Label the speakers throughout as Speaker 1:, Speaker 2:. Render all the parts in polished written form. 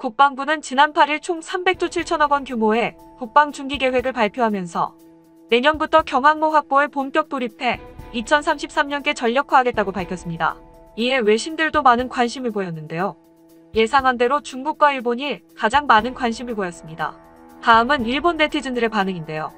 Speaker 1: 국방부는 지난 8일 총 300조 7천억 원 규모의 국방 중기 계획을 발표하면서 내년부터 경항모 확보에 본격 돌입해 2033년께 전력화하겠다고 밝혔습니다. 이에 외신들도 많은 관심을 보였는데요. 예상한 대로 중국과 일본이 가장 많은 관심을 보였습니다. 다음은 일본 네티즌들의 반응인데요.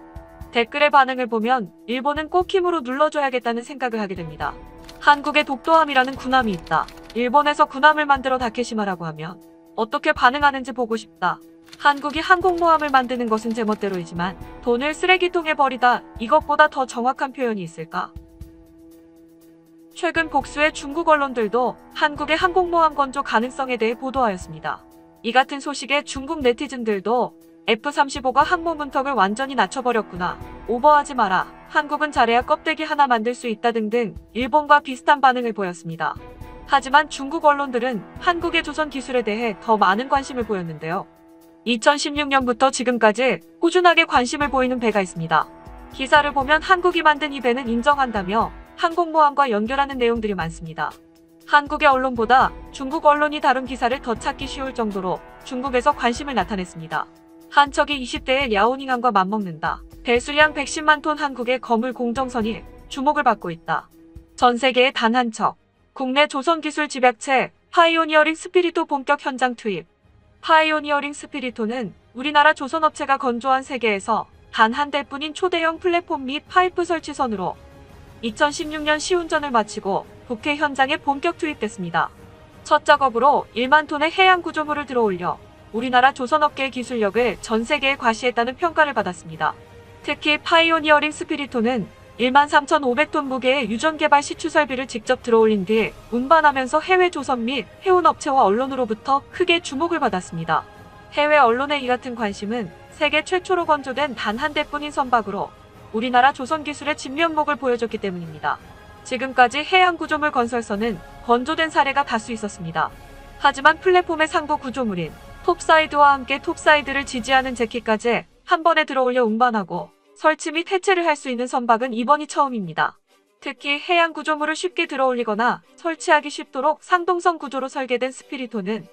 Speaker 1: 댓글의 반응을 보면 일본은 꼭 힘으로 눌러줘야겠다는 생각을 하게 됩니다. 한국의 독도함이라는 군함이 있다. 일본에서 군함을 만들어 다케시마라고 하면 어떻게 반응하는지 보고 싶다. 한국이 항공모함을 만드는 것은 제멋대로이지만 돈을 쓰레기통에 버리다 이것보다 더 정확한 표현이 있을까? 최근 복수의 중국 언론들도 한국의 항공모함 건조 가능성에 대해 보도하였습니다. 이 같은 소식에 중국 네티즌들도 F-35가 항모 문턱을 완전히 낮춰버렸구나. 오버하지 마라. 한국은 잘해야 껍데기 하나 만들 수 있다 등등 일본과 비슷한 반응을 보였습니다. 하지만 중국 언론들은 한국의 조선 기술에 대해 더 많은 관심을 보였는데요. 2016년부터 지금까지 꾸준하게 관심을 보이는 배가 있습니다. 기사를 보면 한국이 만든 이 배는 인정한다며 항공모함과 연결하는 내용들이 많습니다. 한국의 언론보다 중국 언론이 다룬 기사를 더 찾기 쉬울 정도로 중국에서 관심을 나타냈습니다. 한 척이 20대의 랴오닝함과 맞먹는다. 배수량 110만 톤 한국의 거물 공정선이 주목을 받고 있다. 전 세계에 단 한 척. 국내 조선기술 집약체 파이오니어링 스피리토 본격 현장 투입. 파이오니어링 스피리토는 우리나라 조선업체가 건조한 세계에서 단 한 대뿐인 초대형 플랫폼 및 파이프 설치선으로 2016년 시운전을 마치고 국회 현장에 본격 투입됐습니다. 첫 작업으로 1만 톤의 해양 구조물을 들어올려 우리나라 조선업계의 기술력을 전 세계에 과시했다는 평가를 받았습니다. 특히 파이오니어링 스피리토는 13,500톤 무게의 유전 개발 시추 설비를 직접 들어올린 뒤 운반하면서 해외 조선 및 해운 업체와 언론으로부터 크게 주목을 받았습니다. 해외 언론의 이 같은 관심은 세계 최초로 건조된 단 한 대뿐인 선박으로 우리나라 조선 기술의 진면목을 보여줬기 때문입니다. 지금까지 해양 구조물 건설선은 건조된 사례가 다수 있었습니다. 하지만 플랫폼의 상부 구조물인 톱사이드와 함께 톱사이드를 지지하는 재키까지 한 번에 들어올려 운반하고 설치 및 해체를 할 수 있는 선박은 이번이 처음입니다. 특히 해양 구조물을 쉽게 들어올리거나 설치하기 쉽도록 상동선 구조로 설계된 스피리토는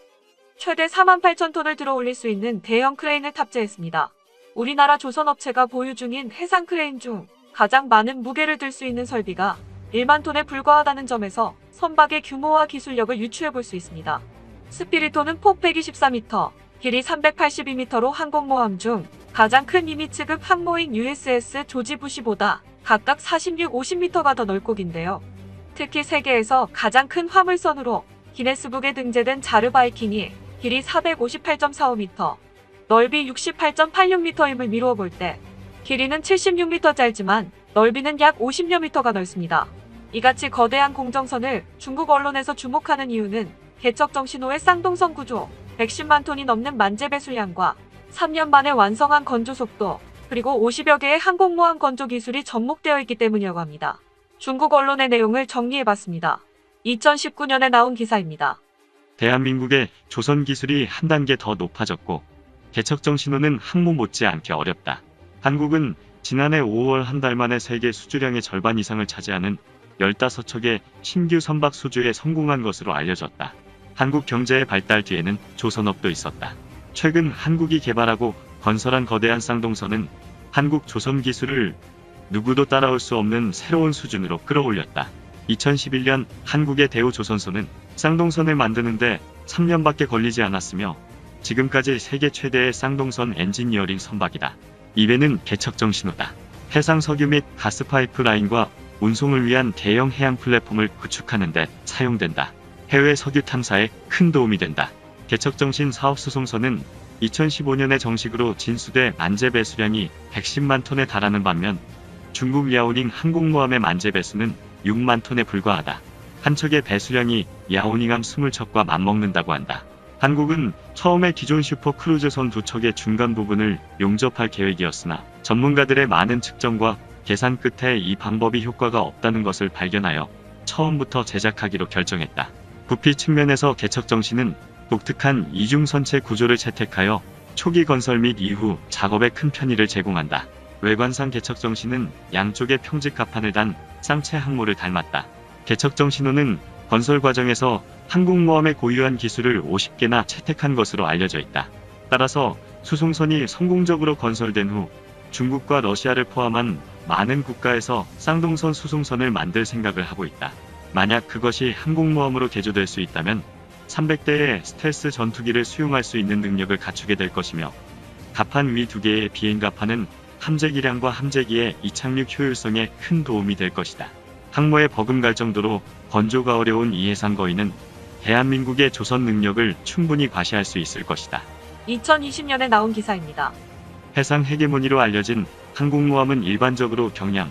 Speaker 1: 최대 48,000톤을 들어올릴 수 있는 대형 크레인을 탑재했습니다. 우리나라 조선업체가 보유 중인 해상 크레인 중 가장 많은 무게를 들 수 있는 설비가 1만 톤에 불과하다는 점에서 선박의 규모와 기술력을 유추해 볼 수 있습니다. 스피리토는 폭 124m, 길이 382m로 항공모함 중 가장 큰 이미츠급 항모인 USS 조지 부시보다 각각 46, 50m가 더 넓고 긴데요. 특히 세계에서 가장 큰 화물선으로 기네스북에 등재된 자르바이킹이 길이 458.45m, 넓이 68.86m임을 미루어 볼 때 길이는 76m 짧지만 넓이는 약 50여 미터가 넓습니다. 이같이 거대한 공정선을 중국 언론에서 주목하는 이유는 개척정 신호의 쌍동선 구조, 110만 톤이 넘는 만재 배수량과 3년 만에 완성한 건조 속도, 그리고 50여 개의 항공모함 건조 기술이 접목되어 있기 때문이라고 합니다. 중국 언론의 내용을 정리해봤습니다. 2019년에 나온 기사입니다.
Speaker 2: 대한민국의 조선 기술이 한 단계 더 높아졌고 개척정 신호는 항모 못지않게 어렵다. 한국은 지난해 5월 한 달 만에 세계 수주량의 절반 이상을 차지하는 15척의 신규 선박 수주에 성공한 것으로 알려졌다. 한국 경제의 발달 뒤에는 조선업도 있었다. 최근 한국이 개발하고 건설한 거대한 쌍동선은 한국 조선 기술을 누구도 따라올 수 없는 새로운 수준으로 끌어올렸다. 2011년 한국의 대우조선소는 쌍동선을 만드는데 3년밖에 걸리지 않았으며 지금까지 세계 최대의 쌍동선 엔지니어링 선박이다. 이 배는 개척정 신호다. 해상 석유 및 가스 파이프 라인과 운송을 위한 대형 해양 플랫폼을 구축하는 데 사용된다. 해외 석유 탐사에 큰 도움이 된다. 개척정신 사업수송선은 2015년에 정식으로 진수돼 만재 배수량이 110만 톤에 달하는 반면 중국 랴오닝 항공모함의 만재 배수는 6만 톤에 불과하다. 한 척의 배수량이 랴오닝함 20척과 맞먹는다고 한다. 한국은 처음에 기존 슈퍼크루즈선 2척의 중간 부분을 용접할 계획이었으나 전문가들의 많은 측정과 계산 끝에 이 방법이 효과가 없다는 것을 발견하여 처음부터 제작하기로 결정했다. 부피 측면에서 개척정신은 독특한 이중선체 구조를 채택하여 초기 건설 및 이후 작업에 큰 편의를 제공한다. 외관상 개척정신은 양쪽에 평직 갑판을 단 쌍체 항모를 닮았다. 개척정신호는 건설 과정에서 항공모함의 고유한 기술을 50개나 채택한 것으로 알려져 있다. 따라서 수송선이 성공적으로 건설된 후 중국과 러시아를 포함한 많은 국가에서 쌍동선 수송선을 만들 생각을 하고 있다. 만약 그것이 항공모함으로 개조될 수 있다면 300대의 스텔스 전투기를 수용할 수 있는 능력을 갖추게 될 것이며, 갑판 위 2개의 비행갑판은 함재기량과 함재기의 이착륙 효율성에 큰 도움이 될 것이다. 항모에 버금갈 정도로 건조가 어려운 이 해상 거인은 대한민국의 조선 능력을 충분히 과시할 수 있을 것이다.
Speaker 1: 2020년에 나온 기사입니다.
Speaker 2: 해상 헤게모니로 알려진 항공모함은 일반적으로 경량,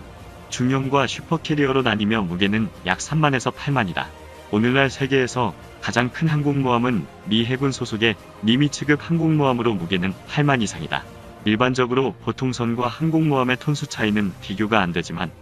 Speaker 2: 중형과 슈퍼캐리어로 나뉘며 무게는 약 3만에서 8만이다. 오늘날 세계에서 가장 큰 항공모함은 미 해군 소속의 니미츠급 항공모함으로 무게는 8만 이상이다. 일반적으로 보통선과 항공모함의 톤수 차이는 비교가 안 되지만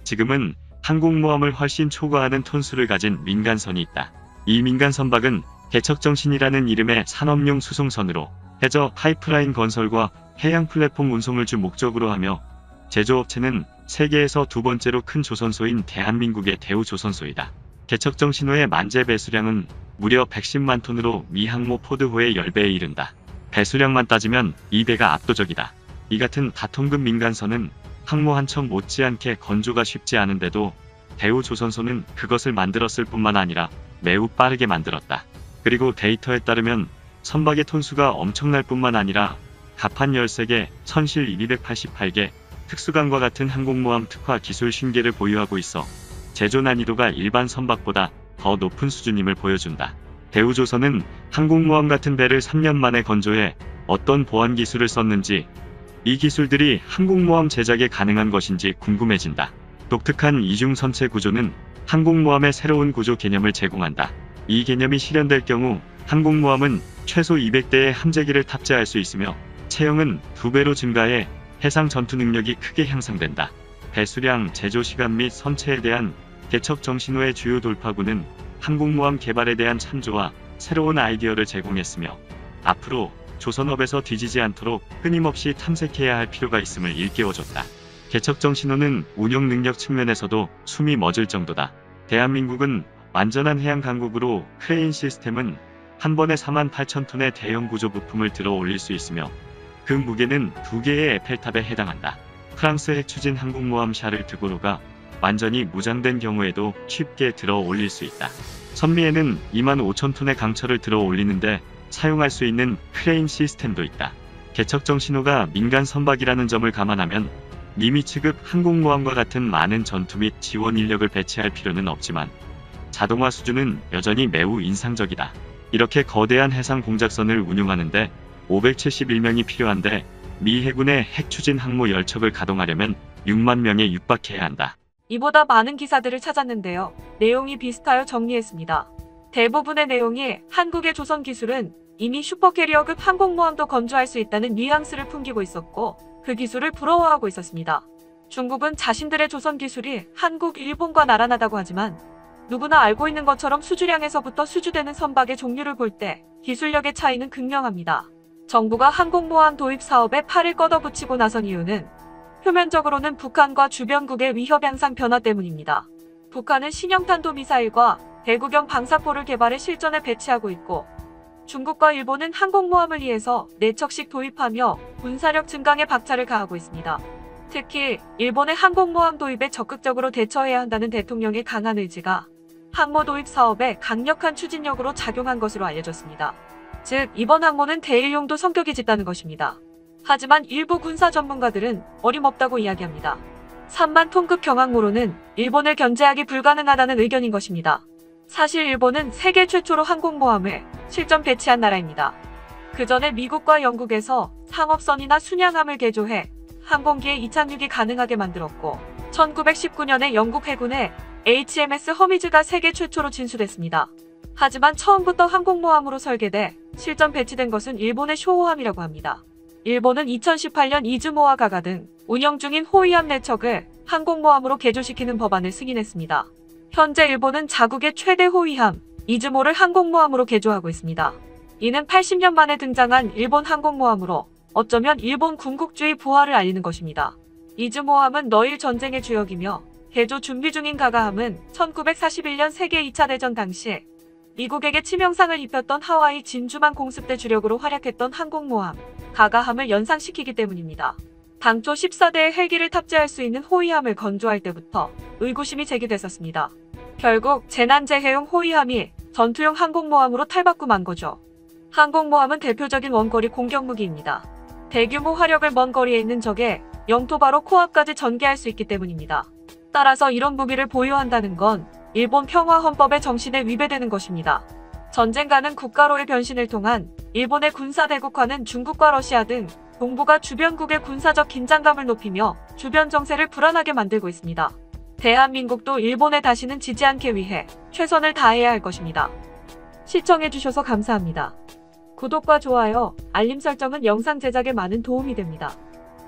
Speaker 2: 지금은 항공모함을 훨씬 초과하는 톤수를 가진 민간선이 있다. 이 민간선박은 개척정신이라는 이름의 산업용 수송선으로 해저 파이프라인 건설과 해양 플랫폼 운송을 주 목적으로 하며, 제조업체는 세계에서 두 번째로 큰 조선소인 대한민국의 대우조선소이다. 개척정신호의 만재 배수량은 무려 110만 톤으로 미 항모 포드호의 10배에 이른다. 배수량만 따지면 이 배가 압도적이다. 이 같은 다통급 민간선은 항모 한 척 못지않게 건조가 쉽지 않은데도 대우조선소는 그것을 만들었을 뿐만 아니라 매우 빠르게 만들었다. 그리고 데이터에 따르면 선박의 톤수가 엄청날 뿐만 아니라 갑판 13개, 선실 288개, 특수강과 같은 항공모함 특화 기술 신계를 보유하고 있어 제조 난이도가 일반 선박보다 더 높은 수준임을 보여준다. 대우조선은 항공모함 같은 배를 3년 만에 건조해 어떤 보안 기술을 썼는지, 이 기술들이 항공모함 제작에 가능한 것인지 궁금해진다. 독특한 이중 선체 구조는 항공모함의 새로운 구조 개념을 제공한다. 이 개념이 실현될 경우 항공모함은 최소 200대의 함재기를 탑재할 수 있으며 체형은 2배로 증가해 해상 전투 능력이 크게 향상된다. 배수량, 제조 시간 및 선체에 대한 개척 정신호의 주요 돌파구는 항공모함 개발에 대한 참조와 새로운 아이디어를 제공했으며, 앞으로 조선업에서 뒤지지 않도록 끊임없이 탐색해야 할 필요가 있음을 일깨워줬다. 개척 정신호는 운용 능력 측면에서도 숨이 멎을 정도다. 대한민국은 완전한 해양 강국으로 크레인 시스템은 한 번에 48,000톤의 대형 구조 부품을 들어 올릴 수 있으며 그 무게는 2개의 에펠탑에 해당한다. 프랑스 핵추진 항공모함 샤를 드고르가 완전히 무장된 경우에도 쉽게 들어 올릴 수 있다. 선미에는 25,000톤의 강철을 들어 올리는데 사용할 수 있는 크레인 시스템도 있다. 개척정 신호가 민간 선박이라는 점을 감안하면 니미츠급 항공모함과 같은 많은 전투 및 지원 인력을 배치할 필요는 없지만 자동화 수준은 여전히 매우 인상적이다. 이렇게 거대한 해상 공작선을 운용하는데 571명이 필요한데 미 해군의 핵추진 항모 10척을 가동하려면 6만 명에 육박해야 한다.
Speaker 1: 이보다 많은 기사들을 찾았는데요. 내용이 비슷하여 정리했습니다. 대부분의 내용이 한국의 조선 기술은 이미 슈퍼캐리어급 항공모함도 건조할 수 있다는 뉘앙스를 풍기고 있었고 그 기술을 부러워하고 있었습니다. 중국은 자신들의 조선 기술이 한국, 일본과 나란하다고 하지만 누구나 알고 있는 것처럼 수주량에서부터 수주되는 선박의 종류를 볼 때 기술력의 차이는 극명합니다. 정부가 항공모함 도입 사업에 팔을 걷어붙이고 나선 이유는 표면적으로는 북한과 주변국의 위협 양상 변화 때문입니다. 북한은 신형탄도미사일과 대구경 방사포를 개발해 실전에 배치하고 있고 중국과 일본은 항공모함을 위해서 4척씩 도입하며 군사력 증강에 박차를 가하고 있습니다. 특히 일본의 항공모함 도입에 적극적으로 대처해야 한다는 대통령의 강한 의지가 항모 도입 사업에 강력한 추진력으로 작용한 것으로 알려졌습니다. 즉 이번 항모는 대일용도 성격이 짙다는 것입니다. 하지만 일부 군사 전문가들은 어림없다고 이야기합니다. 3만 톤급 경항모로는 일본을 견제하기 불가능하다는 의견인 것입니다. 사실 일본은 세계 최초로 항공모함을 실전 배치한 나라입니다. 그 전에 미국과 영국에서 상업선이나 순양함을 개조해 항공기에 이착륙이 가능하게 만들었고 1919년에 영국 해군의 HMS 허미즈가 세계 최초로 진수됐습니다. 하지만 처음부터 항공모함으로 설계돼 실전 배치된 것은 일본의 쇼호함이라고 합니다. 일본은 2018년 이즈모와 가가 등 운영 중인 호위함 4척을 항공모함으로 개조시키는 법안을 승인했습니다. 현재 일본은 자국의 최대 호위함 이즈모를 항공모함으로 개조하고 있습니다. 이는 80년 만에 등장한 일본 항공모함으로 어쩌면 일본 군국주의 부활을 알리는 것입니다. 이즈모함은 러일 전쟁의 주역이며 개조 준비 중인 가가함은 1941년 세계 2차 대전 당시 미국에게 치명상을 입혔던 하와이 진주만 공습대 주력으로 활약했던 항공모함 가가함을 연상시키기 때문입니다. 당초 14대의 헬기를 탑재할 수 있는 호위함을 건조할 때부터 의구심이 제기됐었습니다. 결국 재난재해용 호위함이 전투용 항공모함으로 탈바꿈한 거죠. 항공모함은 대표적인 원거리 공격무기입니다. 대규모 화력을 먼 거리에 있는 적의 영토 바로 코앞까지 전개할 수 있기 때문입니다. 따라서 이런 무기를 보유한다는 건 일본 평화헌법의 정신에 위배되는 것입니다. 전쟁 가능 국가로의 변신을 통한 일본의 군사 대국화는 중국과 러시아 등 동북아 주변국의 군사적 긴장감을 높이며 주변 정세를 불안하게 만들고 있습니다. 대한민국도 일본에 다시는 지지 않기 위해 최선을 다해야 할 것입니다. 시청해주셔서 감사합니다. 구독과 좋아요, 알림 설정은 영상 제작에 많은 도움이 됩니다.